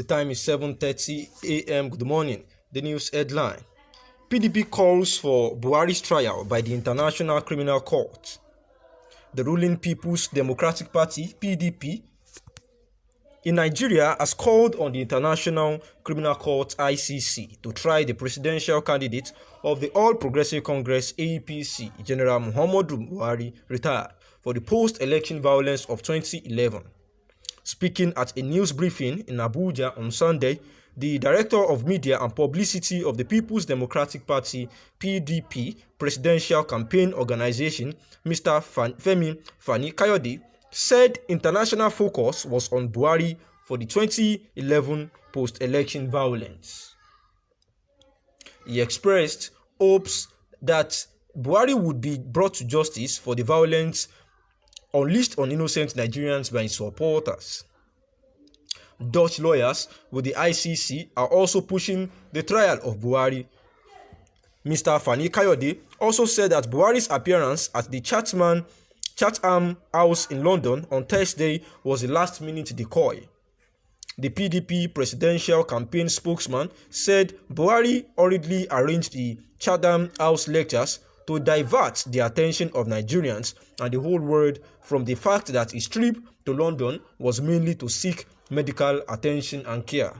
The time is 7:30 a.m. Good morning. The news headline: PDP calls for Buharis trial by the International Criminal Court. The ruling People's Democratic Party (PDP) in Nigeria has called on the International Criminal Court (ICC) to try the presidential candidate of the All Progressive Congress (APC), General Muhammadu Buhari, retired, for the post-election violence of 2011. Speaking at a news briefing in Abuja on Sunday, the Director of Media and Publicity of the People's Democratic Party (PDP) Presidential Campaign Organization, Mr. Femi Fani-Kayode, said international focus was on Buhari for the 2011 post-election violence. He expressed hopes that Buhari would be brought to justice for the violence unleashed on innocent Nigerians by his supporters. Dutch lawyers with the ICC are also pushing the trial of Buhari. Mr. Fani-Kayode also said that Buhari's appearance at the Chatham House in London on Thursday was a last-minute decoy. The PDP presidential campaign spokesman said Buhari hurriedly arranged the Chatham House lectures to divert the attention of Nigerians and the whole world from the fact that his trip to London was mainly to seek medical attention and care.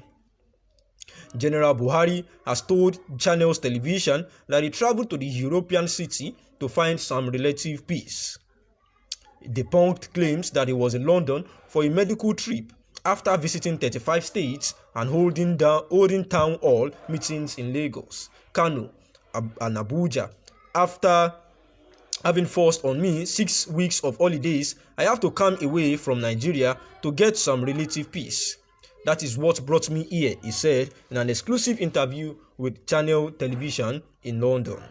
General Buhari has told Channels Television that he traveled to the European city to find some relative peace. He debunked claims that he was in London for a medical trip after visiting 35 states and holding town hall meetings in Lagos, Kano, and Abuja. After having forced on me 6 weeks of holidays, I have to come away from Nigeria to get some relative peace. That is what brought me here, he said in an exclusive interview with Channel Television in London.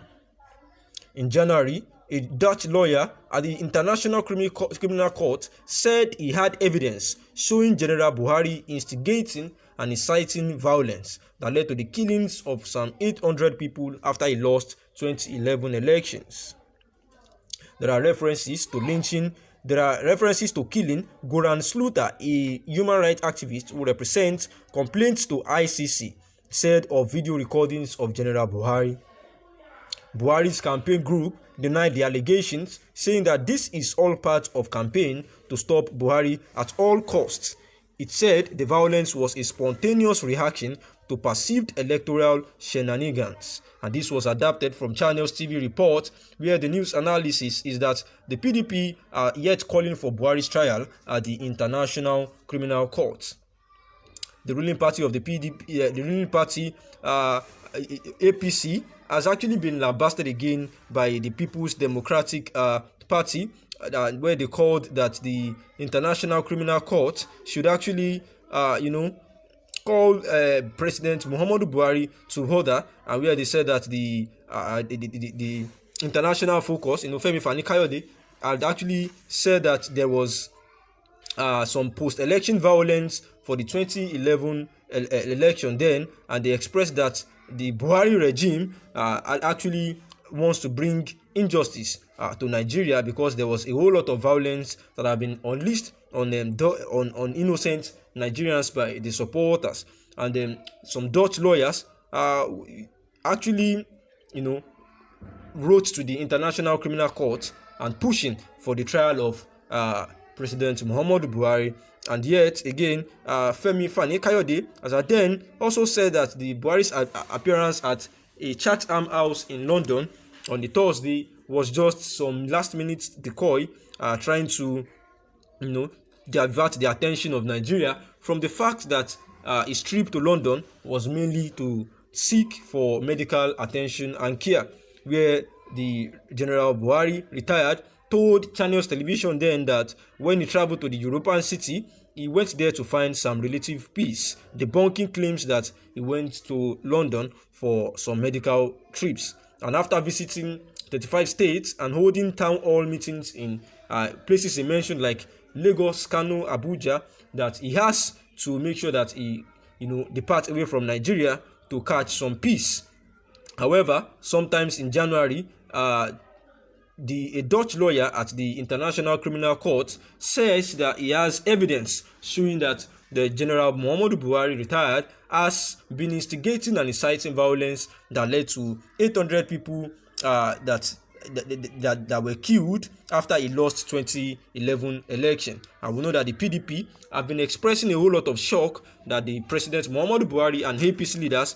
In January, a Dutch lawyer at the International Criminal Court said he had evidence showing General Buhari instigating and inciting violence that led to the killings of some 800 people after he lost 2011 elections. There are references to lynching. There are references to killing Goran Sluta, a human rights activist who represents complaints to ICC, said of video recordings of General Buhari. Buhari's campaign group denied the allegations, saying that this is all part of campaign to stop Buhari at all costs. It said the violence was a spontaneous reaction to perceived electoral shenanigans. And this was adapted from Channels TV report, where the news analysis is that the PDP are yet calling for Buhari's trial at the International Criminal Court. The ruling party of the PDP, APC, has actually been lambasted again by the People's Democratic Party, where they called that the International Criminal Court should actually, call President Muhammadu Buhari to order, and where they said that the international focus, Femi Fani-Kayode, had actually said that there was some post-election violence for the 2011 election then, and they expressed that the Buhari regime actually wants to bring injustice to Nigeria because there was a whole lot of violence that have been unleashed on innocent Nigerians by the supporters. And then some Dutch lawyers actually, wrote to the International Criminal Court and pushing for the trial of President Muhammadu Buhari. And yet again, Femi Fani-Kayode has then also said that the Buhari's appearance at a Chatham House in London on the Thursday was just some last-minute decoy, trying to, divert the attention of Nigeria from the fact that his trip to London was mainly to seek for medical attention and care, where the General Buhari, retired, told Channels Television then that when he traveled to the European city, he went there to find some relative peace, debunking claims that he went to London for some medical trips. And after visiting 35 states and holding town hall meetings in places he mentioned like Lagos, Kano, Abuja, that he has to make sure that he, depart away from Nigeria to catch some peace. However, sometimes in January, a Dutch lawyer at the International Criminal Court says that he has evidence showing that the General Muhammadu Buhari, retired, has been instigating and inciting violence that led to 800 people that were killed after he lost 2011 election. And we know that the PDP have been expressing a whole lot of shock that the President Muhammadu Buhari and APC leaders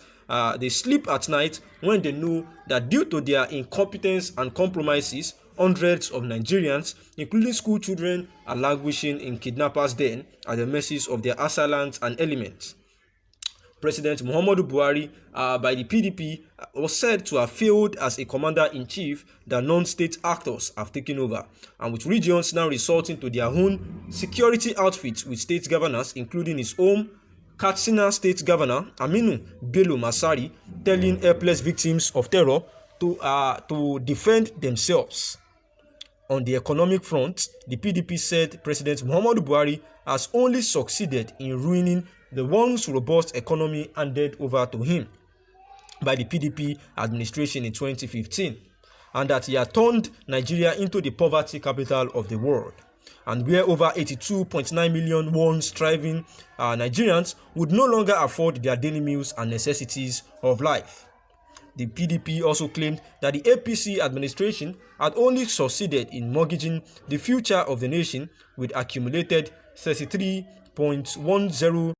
they sleep at night when they know that due to their incompetence and compromises, hundreds of Nigerians, including school children, are languishing in kidnappers' den at the mercies of their assailants and elements. President Muhammadu Buhari by the PDP was said to have failed as a commander-in-chief that non-state actors have taken over, and with regions now resorting to their own security outfits with state governors, including his own Katsina State Governor Aminu Bello Masari telling helpless victims of terror to defend themselves. On the economic front, the PDP said President Muhammadu Buhari has only succeeded in ruining the once robust economy handed over to him by the PDP administration in 2015, and that he had turned Nigeria into the poverty capital of the world, and where over 82.9 million once thriving Nigerians would no longer afford their daily meals and necessities of life. The PDP also claimed that the APC administration had only succeeded in mortgaging the future of the nation with accumulated 33.10